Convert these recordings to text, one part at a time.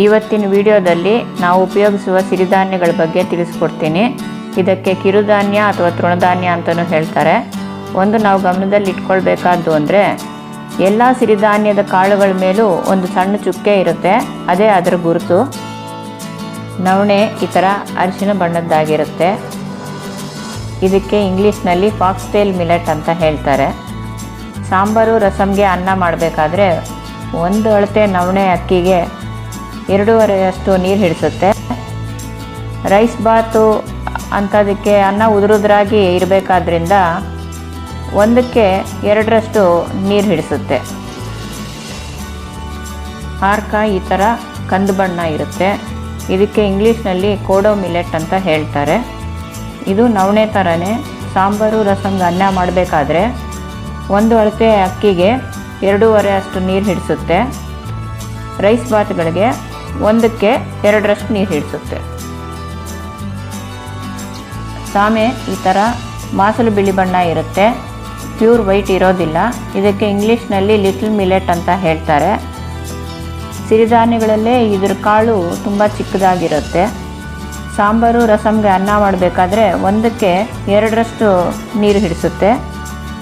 ಇವತ್ತಿನ ವಿಡಿಯೋದಲ್ಲಿ ನಾವು ಉಪಯೋಗಿಸುವ ಸಿರಿಧಾನ್ಯಗಳ ಬಗ್ಗೆ ತಿಳಿಸ್ಕೊಡ್ತೀನಿ. ಇದಕ್ಕೆ ಕಿರುಧಾನ್ಯ ಅಥವಾ ತೃಣಧಾನ್ಯ ಅಂತಲೂ ಹೇಳ್ತಾರೆ. ಒಂದು ನಾವು ಗಮನದಲ್ಲಿ ಇಟ್ಕೊಳ್ಬೇಕಾದ್ದು ಅಂದರೆ ಎಲ್ಲ ಸಿರಿಧಾನ್ಯದ ಕಾಳುಗಳ ಮೇಲೂ ಒಂದು ಸಣ್ಣ ಚುಕ್ಕೆ ಇರುತ್ತೆ, ಅದೇ ಅದರ ಗುರುತು. ನವಣೆ ಈ ಥರ ಅರಿಶಿನ ಬಣ್ಣದ್ದಾಗಿರುತ್ತೆ. ಇದಕ್ಕೆ ಇಂಗ್ಲೀಷ್ನಲ್ಲಿ ಫಾಕ್ಸ್ಟೇಲ್ ಮಿಲೆಟ್ ಅಂತ ಹೇಳ್ತಾರೆ. ಸಾಂಬಾರು ರಸಮ್ಗೆ ಅನ್ನ ಮಾಡಬೇಕಾದ್ರೆ 1 ಅಳತೆ ನವಣೆ ಅಕ್ಕಿಗೆ 2.5 ನೀರು ಹಿಡಿಸುತ್ತೆ. ರೈಸ್ ಬಾತು ಅಂಥದಕ್ಕೆ ಅನ್ನ ಉದುರುದ್ರಾಗಿ ಇರಬೇಕಾದ್ರಿಂದ 1ಕ್ಕೆ 2 ನೀರು ಹಿಡಿಸುತ್ತೆ. ಹಾರ್ಕ ಈ ಥರ ಕಂದು ಬಣ್ಣ ಇರುತ್ತೆ. ಇದಕ್ಕೆ ಇಂಗ್ಲೀಷ್ನಲ್ಲಿ ಕೋಡೋ ಮಿಲೆಟ್ ಅಂತ ಹೇಳ್ತಾರೆ. ಇದು ನವಣೆ ಥರನೇ ಸಾಂಬಾರು ರಸಮ್ಗೆ ಅನ್ನ ಮಾಡಬೇಕಾದ್ರೆ 1 ಅಳತೆ ಅಕ್ಕಿಗೆ 2.5 ನೀರು ಹಿಡಿಸುತ್ತೆ. ರೈಸ್ ಬಾತ್ಗಳಿಗೆ 1ಕ್ಕೆ 2 ನೀರು ಹಿಡಿಸುತ್ತೆ. ಸಾಮೆ ಈ ಥರ ಮಾಸಲು ಬಿಳಿ ಬಣ್ಣ ಇರುತ್ತೆ, ಪ್ಯೂರ್ ವೈಟ್ ಇರೋದಿಲ್ಲ. ಇದಕ್ಕೆ ಇಂಗ್ಲೀಷ್ನಲ್ಲಿ ಲಿಟಲ್ ಮಿಲೆಟ್ ಅಂತ ಹೇಳ್ತಾರೆ. ಸಿರಿಧಾನ್ಯಗಳಲ್ಲೇ ಇದ್ರ ಕಾಳು ತುಂಬ ಚಿಕ್ಕದಾಗಿರುತ್ತೆ. ಸಾಂಬಾರು ರಸಮ್ಗೆ ಅನ್ನ ಮಾಡಬೇಕಾದ್ರೆ 1ಕ್ಕೆ 2 ನೀರು ಹಿಡಿಸುತ್ತೆ.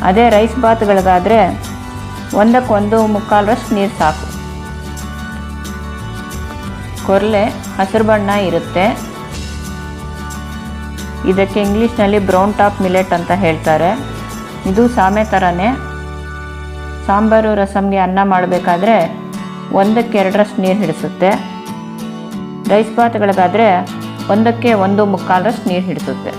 ಅದೇ ರೈಸ್ ಬಾತ್ಗಳಿಗಾದರೆ 1ಕ್ಕೆ 1.25 ನೀರು ಸಾಕು. ಕೊರಲೆ ಹಸಿರು ಬಣ್ಣ ಇರುತ್ತೆ. ಇದಕ್ಕೆ ಇಂಗ್ಲೀಷ್ನಲ್ಲಿ ಬ್ರೌನ್ ಟಾಪ್ ಮಿಲೆಟ್ ಅಂತ ಹೇಳ್ತಾರೆ. ಇದು ಸಾಮೆ ಥರನೇ ಸಾಂಬಾರು ರಸಮ್ಗೆ ಅನ್ನ ಮಾಡಬೇಕಾದ್ರೆ 1ಕ್ಕೆ 2 ನೀರು ಹಿಡಿಸುತ್ತೆ. ರೈಸ್ ಬಾತ್ಗಳಿಗಾದರೆ 1ಕ್ಕೆ 1.25 ನೀರು ಹಿಡಿಸುತ್ತೆ.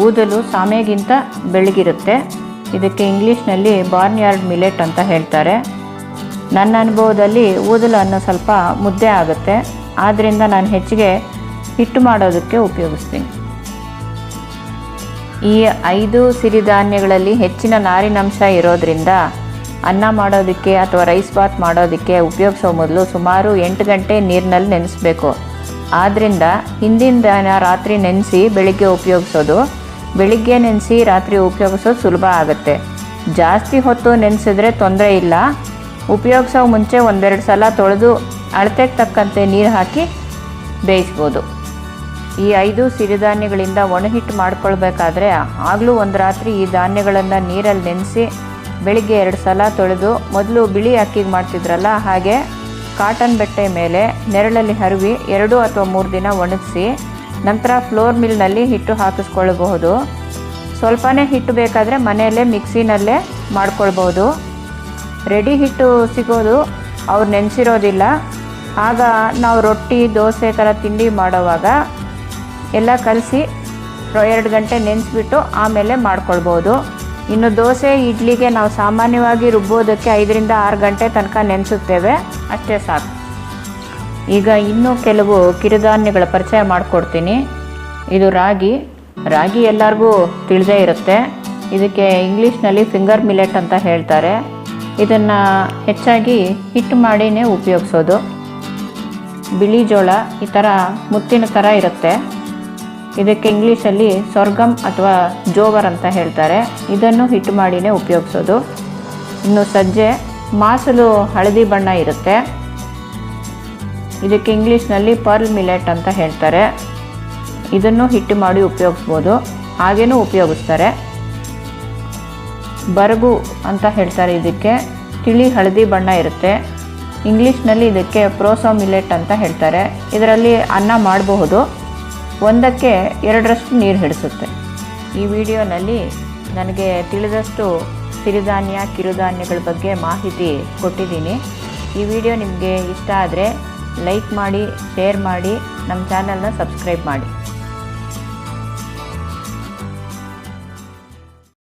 ಊದಲು ಸಾಮೆಗಿಂತ ಬೆಳ್ಳಗಿರುತ್ತೆ. ಇದಕ್ಕೆ ಇಂಗ್ಲೀಷ್ನಲ್ಲಿ ಬಾರ್ನ್ಯಾರ್ಡ್ ಮಿಲೆಟ್ ಅಂತ ಹೇಳ್ತಾರೆ. ನನ್ನ ಅನುಭವದಲ್ಲಿ ಊದಲು ಅನ್ನೋ ಸ್ವಲ್ಪ ಮುದ್ದೆ ಆಗುತ್ತೆ, ಆದ್ದರಿಂದ ನಾನು ಹೆಚ್ಚಿಗೆ ಹಿಟ್ಟು ಮಾಡೋದಕ್ಕೆ ಉಪಯೋಗಿಸ್ತೀನಿ. ಈ 5 ಸಿರಿಧಾನ್ಯಗಳಲ್ಲಿ ಹೆಚ್ಚಿನ ನಾರಿನಂಶ ಇರೋದರಿಂದ ಅನ್ನ ಮಾಡೋದಕ್ಕೆ ಅಥವಾ ರೈಸ್ ಬಾತ್ ಮಾಡೋದಕ್ಕೆ ಉಪಯೋಗಿಸೋ ಮೊದಲು ಸುಮಾರು 8 ಗಂಟೆ ನೀರಿನಲ್ಲಿ ನೆನೆಸಬೇಕು. ಆದ್ದರಿಂದ ಹಿಂದಿನ ದಿನ ರಾತ್ರಿ ನೆನೆಸಿ ಬೆಳಿಗ್ಗೆ ಉಪಯೋಗಿಸೋದು, ಬೆಳಿಗ್ಗೆ ನೆನೆಸಿ ರಾತ್ರಿ ಉಪಯೋಗಿಸೋದು ಸುಲಭ ಆಗುತ್ತೆ. ಜಾಸ್ತಿ ಹೊತ್ತು ನೆನೆಸಿದ್ರೆ ತೊಂದರೆ ಇಲ್ಲ. ಉಪಯೋಗಿಸೋ ಮುಂಚೆ 1-2 ಸಲ ತೊಳೆದು ಅಳತೆಗೆ ತಕ್ಕಂತೆ ನೀರು ಹಾಕಿ ಬೇಯಿಸ್ಬೋದು. ಈ 5 ಸಿರಿಧಾನ್ಯಗಳಿಂದ ಒಣಹಿಟ್ಟು ಮಾಡ್ಕೊಳ್ಬೇಕಾದ್ರೆ ಆಗಲೂ ಒಂದು ರಾತ್ರಿ ಈ ಧಾನ್ಯಗಳನ್ನು ನೀರಲ್ಲಿ ನೆನೆಸಿ ಬೆಳಿಗ್ಗೆ 2 ಸಲ ತೊಳೆದು, ಮೊದಲು ಬಿಳಿ ಅಕ್ಕಿಗೆ ಮಾಡ್ತಿದ್ರಲ್ಲ ಹಾಗೆ ಕಾಟನ್ ಬಟ್ಟೆ ಮೇಲೆ ನೆರಳಲ್ಲಿ ಹರವಿ 2 ಅಥವಾ 3 ದಿನ ಒಣಗಿಸಿ ನಂತರ ಫ್ಲೋರ್ ಮಿಲ್ನಲ್ಲಿ ಹಿಟ್ಟು ಹಾಕಿಸ್ಕೊಳ್ಬಹುದು. ಸ್ವಲ್ಪನೇ ಹಿಟ್ಟು ಬೇಕಾದರೆ ಮನೆಯಲ್ಲೇ ಮಿಕ್ಸಿನಲ್ಲೇ ಮಾಡ್ಕೊಳ್ಬೋದು. ರೆಡಿ ಹಿಟ್ಟು ಸಿಗೋದು ಅವ್ರು ನೆನೆಸಿರೋದಿಲ್ಲ. ಆಗ ನಾವು ರೊಟ್ಟಿ ದೋಸೆ ಥರ ತಿಂಡಿ ಮಾಡೋವಾಗ ಎಲ್ಲ ಕಲಸಿ 2 ಗಂಟೆ ನೆನೆಸ್ಬಿಟ್ಟು ಆಮೇಲೆ ಮಾಡ್ಕೊಳ್ಬೋದು. ಇನ್ನು ದೋಸೆ ಇಡ್ಲಿಗೆ ನಾವು ಸಾಮಾನ್ಯವಾಗಿ ರುಬ್ಬೋದಕ್ಕೆ 5-6 ಗಂಟೆ ತನಕ ನೆನೆಸುತ್ತೇವೆ, ಅಷ್ಟೇ ಸಾಕು. ಈಗ ಇನ್ನೂ ಕೆಲವು ಕಿರುಧಾನ್ಯಗಳ ಪರಿಚಯ ಮಾಡಿಕೊಡ್ತೀನಿ. ಇದು ರಾಗಿ ಎಲ್ಲರಿಗೂ ತಿಳಿದೇ ಇರುತ್ತೆ. ಇದಕ್ಕೆ ಇಂಗ್ಲೀಷ್ನಲ್ಲಿ ಫಿಂಗರ್ ಮಿಲೆಟ್ ಅಂತ ಹೇಳ್ತಾರೆ. ಇದನ್ನು ಹೆಚ್ಚಾಗಿ ಹಿಟ್ಟು ಮಾಡಿನೇ ಉಪಯೋಗಿಸೋದು. ಬಿಳಿ ಜೋಳ ಈ ಥರ ಮುತ್ತಿನ ಥರ ಇರುತ್ತೆ. ಇದಕ್ಕೆ ಇಂಗ್ಲೀಷಲ್ಲಿ ಸೊರ್ಗಮ್ ಅಥವಾ ಜೋವರ್ ಅಂತ ಹೇಳ್ತಾರೆ. ಇದನ್ನು ಹಿಟ್ಟು ಮಾಡಿನೇ ಉಪಯೋಗಿಸೋದು. ಇನ್ನು ಸಜ್ಜೆ ಮಾಸಲು ಹಳದಿ ಬಣ್ಣ ಇರುತ್ತೆ. ಇದಕ್ಕೆ ಇಂಗ್ಲೀಷ್ನಲ್ಲಿ ಪರ್ಲ್ ಮಿಲೆಟ್ ಅಂತ ಹೇಳ್ತಾರೆ. ಇದನ್ನು ಹಿಟ್ಟು ಮಾಡಿ ಉಪಯೋಗಿಸ್ಬೋದು, ಹಾಗೇನೂ ಉಪಯೋಗಿಸ್ತಾರೆ. ಬರಗು ಅಂತ ಹೇಳ್ತಾರೆ. ಇದಕ್ಕೆ ತಿಳಿ ಹಳದಿ ಬಣ್ಣ ಇರುತ್ತೆ. ಇಂಗ್ಲೀಷ್ನಲ್ಲಿ ಇದಕ್ಕೆ ಪ್ರೋಸೋ ಮಿಲೆಟ್ ಅಂತ ಹೇಳ್ತಾರೆ. ಇದರಲ್ಲಿ ಅನ್ನ ಮಾಡಬಹುದು. 1ಕ್ಕೆ 2 ನೀರು ಹಿಡಿಸುತ್ತೆ. ಈ ವಿಡಿಯೋನಲ್ಲಿ ನನಗೆ ತಿಳಿದಷ್ಟು ಸಿರಿಧಾನ್ಯ ಕಿರುಧಾನ್ಯಗಳ ಬಗ್ಗೆ ಮಾಹಿತಿ ಕೊಟ್ಟಿದ್ದೀನಿ. ಈ ವಿಡಿಯೋ ನಿಮಗೆ ಇಷ್ಟ ಆದರೆ ಲೈಕ್ ಮಾಡಿ, ಶೇರ್ ಮಾಡಿ, ನಮ್ಮ ಚಾನಲ್ನ ಸಬ್ಸ್ಕ್ರೈಬ್ ಮಾಡಿ.